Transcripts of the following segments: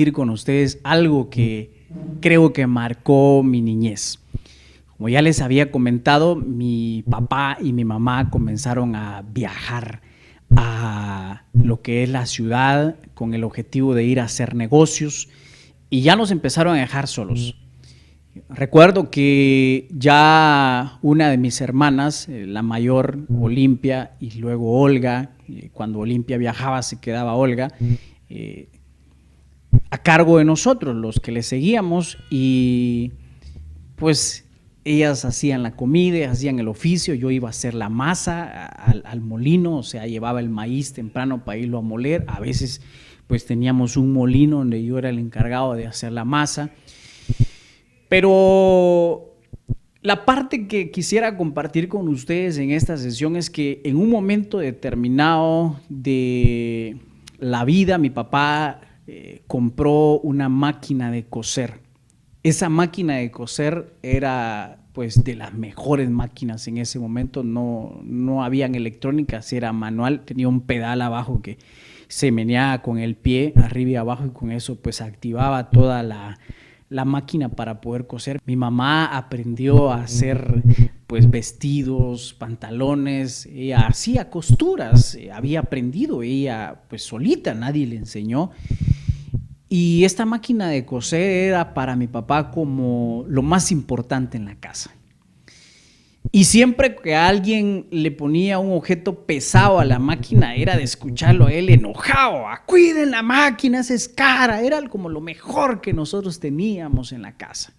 compartir con ustedes algo que creo que marcó mi niñez. Como ya les había comentado, mi papá y mi mamá comenzaron a viajar a lo que es la ciudad con el objetivo de ir a hacer negocios y ya nos empezaron a dejar solos. Recuerdo que ya una de mis hermanas, la mayor, Olimpia, y luego Olga, cuando Olimpia viajaba se quedaba Olga, a cargo de nosotros, los que le seguíamos, y pues ellas hacían la comida, hacían el oficio, yo iba a hacer la masa al molino, o sea, llevaba el maíz temprano para irlo a moler. A veces pues teníamos un molino donde yo era el encargado de hacer la masa. Pero la parte que quisiera compartir con ustedes en esta sesión es que en un momento determinado de la vida, mi papá compró una máquina de coser. Esa máquina de coser era pues de las mejores máquinas en ese momento. No habían electrónicas, era manual, tenía un pedal abajo que se meneaba con el pie arriba y abajo, y con eso pues activaba toda la máquina para poder coser. Mi mamá aprendió a hacer pues vestidos, pantalones, ella hacía costuras, había aprendido ella pues solita, nadie le enseñó. Y esta máquina de coser era para mi papá como lo más importante en la casa. Y siempre que alguien le ponía un objeto pesado a la máquina, era de escucharlo a él enojado. Cuiden la máquina, esa es cara. Era como lo mejor que nosotros teníamos en la casa.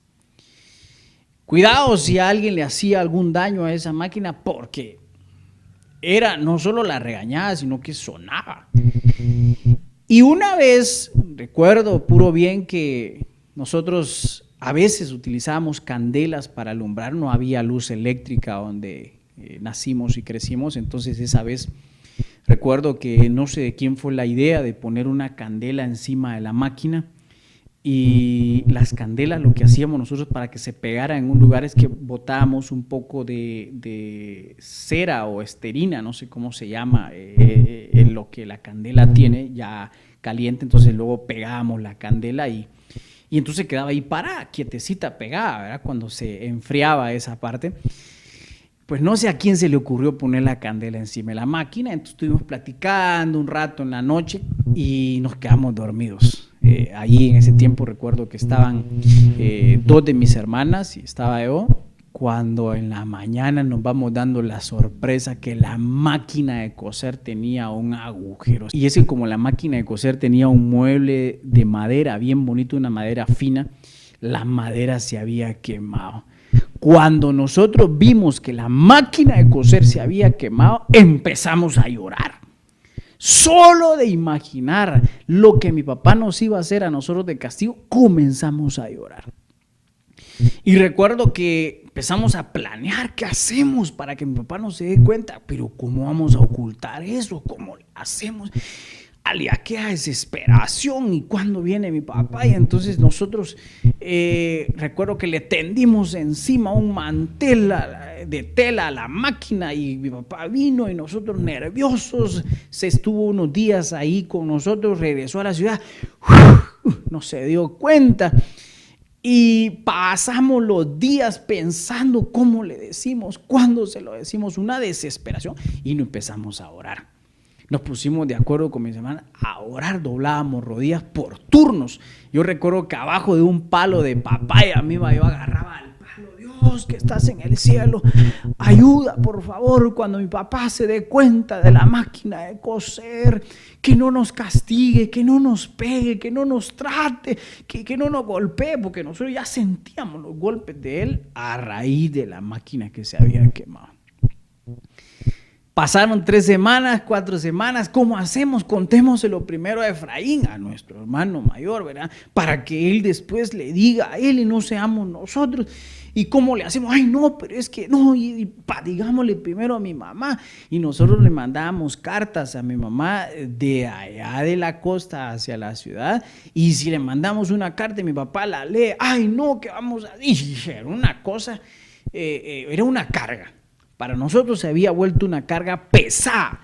Cuidado si a alguien le hacía algún daño a esa máquina, porque era no solo la regañada, sino que sonaba. Y una vez, recuerdo puro bien que nosotros a veces utilizábamos candelas para alumbrar, no había luz eléctrica donde nacimos y crecimos. Entonces esa vez recuerdo que no sé de quién fue la idea de poner una candela encima de la máquina, y las candelas, lo que hacíamos nosotros para que se pegara en un lugar es que botábamos un poco de cera o esterina, no sé cómo se llama, en lo que la candela tiene ya caliente. Entonces luego pegábamos la candela y entonces quedaba ahí parada, quietecita, pegada, ¿verdad? Cuando se enfriaba esa parte. Pues no sé a quién se le ocurrió poner la candela encima de la máquina. Entonces estuvimos platicando un rato en la noche y nos quedamos dormidos. Allí en ese tiempo recuerdo que estaban dos de mis hermanas y estaba yo, cuando en la mañana nos vamos dando la sorpresa que la máquina de coser tenía un agujero. Y es que como la máquina de coser tenía un mueble de madera bien bonito, una madera fina, la madera se había quemado. Cuando nosotros vimos que la máquina de coser se había quemado, empezamos a llorar. Solo de imaginar lo que mi papá nos iba a hacer a nosotros de castigo, comenzamos a llorar. Y recuerdo que empezamos a planear qué hacemos para que mi papá no se dé cuenta. Pero ¿cómo vamos a ocultar eso? ¿Cómo lo hacemos? Aquella desesperación. ¿Y cuándo viene mi papá? Y entonces nosotros recuerdo que le tendimos encima un mantel de tela a la máquina, y mi papá vino y nosotros nerviosos. Se estuvo unos días ahí con nosotros, regresó a la ciudad, no se dio cuenta. Y pasamos los días pensando cómo le decimos, cuándo se lo decimos, una desesperación, y nos empezamos a orar. Nos pusimos de acuerdo con mis hermanas a orar, doblábamos rodillas por turnos. Yo recuerdo que abajo de un palo de papaya yo agarraba el palo: Dios que estás en el cielo, ayuda por favor cuando mi papá se dé cuenta de la máquina de coser, que no nos castigue, que no nos pegue, que no nos trate, que no nos golpee, porque nosotros ya sentíamos los golpes de él a raíz de la máquina que se había quemado. Pasaron 3 semanas, 4 semanas. ¿Cómo hacemos? Contémoselo primero a Efraín, a nuestro hermano mayor, ¿verdad? Para que él después le diga a él y no seamos nosotros. ¿Y cómo le hacemos? Ay, no, pero es que no, digámosle primero a mi mamá. Y nosotros le mandábamos cartas a mi mamá de allá de la costa hacia la ciudad. Y si le mandamos una carta y mi papá la lee, ay, no, ¿qué vamos a decir? Era una cosa, era una carga. Para nosotros se había vuelto una carga pesada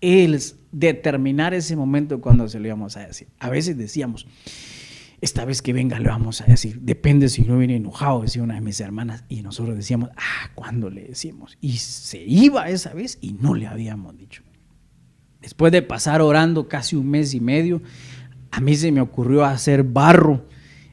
el determinar ese momento cuando se lo íbamos a decir. A veces decíamos: esta vez que venga le vamos a decir, depende si no viene enojado, decía una de mis hermanas, y nosotros decíamos, ¿cuándo le decimos? Y se iba esa vez y no le habíamos dicho. Después de pasar orando casi 1 mes y medio, a mí se me ocurrió hacer barro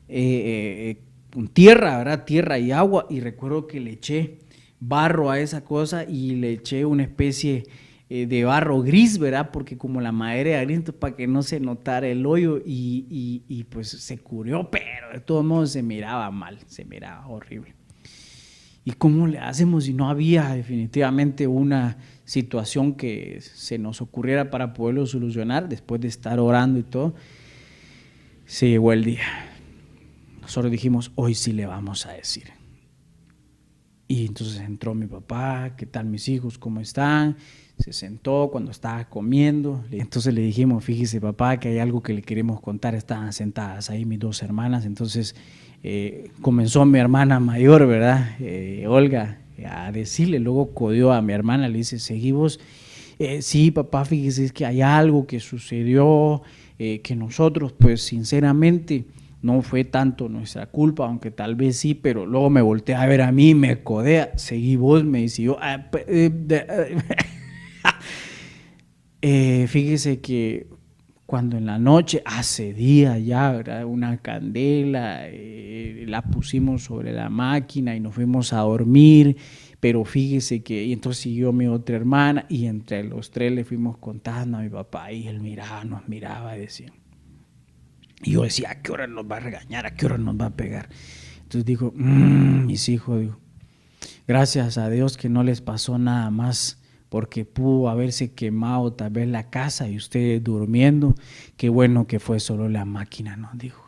con tierra, ¿verdad? Tierra y agua, y recuerdo que le eché barro a esa cosa y le eché una especie de barro gris, ¿verdad? Porque como la madera era gris, para que no se notara el hoyo y pues se cubrió, pero de todos modos se miraba mal, se miraba horrible. ¿Y cómo le hacemos si no había definitivamente una situación que se nos ocurriera para poderlo solucionar? Después de estar orando y todo, se llegó el día. Nosotros dijimos, hoy sí le vamos a decir. Y entonces entró mi papá, ¿qué tal mis hijos? ¿Cómo están? Se sentó cuando estaba comiendo. Entonces le dijimos, fíjese papá, que hay algo que le queremos contar. Estaban sentadas ahí mis 2 hermanas. Entonces comenzó mi hermana mayor, ¿verdad? Olga, a decirle, luego codió a mi hermana, le dice, seguimos. Sí, papá, fíjese, es que hay algo que sucedió, que nosotros, pues sinceramente, no fue tanto nuestra culpa, aunque tal vez sí, pero luego me voltea a ver a mí, me codea, seguí vos, me dice yo, fíjese que cuando en la noche, hace días ya, ¿verdad? Una candela, la pusimos sobre la máquina y nos fuimos a dormir, pero fíjese que, y entonces siguió mi otra hermana, y entre los 3 le fuimos contando a mi papá, y él miraba, nos miraba y decía, y yo decía, ¿a qué hora nos va a regañar? ¿A qué hora nos va a pegar? Entonces dijo, mis hijos, dijo, gracias a Dios que no les pasó nada más, porque pudo haberse quemado tal vez la casa y ustedes durmiendo. Qué bueno que fue solo la máquina, nos dijo.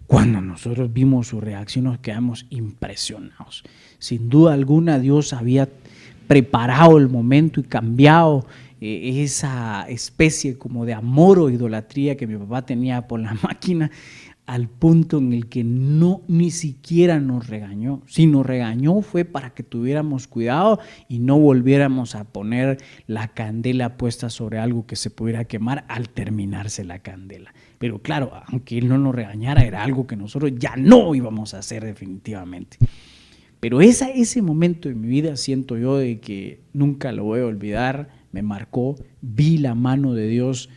Cuando nosotros vimos su reacción nos quedamos impresionados. Sin duda alguna Dios había preparado el momento y cambiado esa especie como de amor o idolatría que mi papá tenía por la máquina, al punto en el que no ni siquiera nos regañó. Si nos regañó fue para que tuviéramos cuidado y no volviéramos a poner la candela puesta sobre algo que se pudiera quemar al terminarse la candela. Pero claro, aunque él no nos regañara, era algo que nosotros ya no íbamos a hacer definitivamente. Pero ese momento de mi vida siento yo de que nunca lo voy a olvidar, me marcó, vi la mano de Dios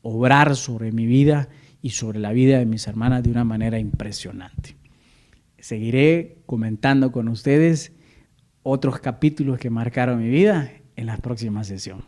obrar sobre mi vida y sobre la vida de mis hermanas de una manera impresionante. Seguiré comentando con ustedes otros capítulos que marcaron mi vida en la próxima sesión.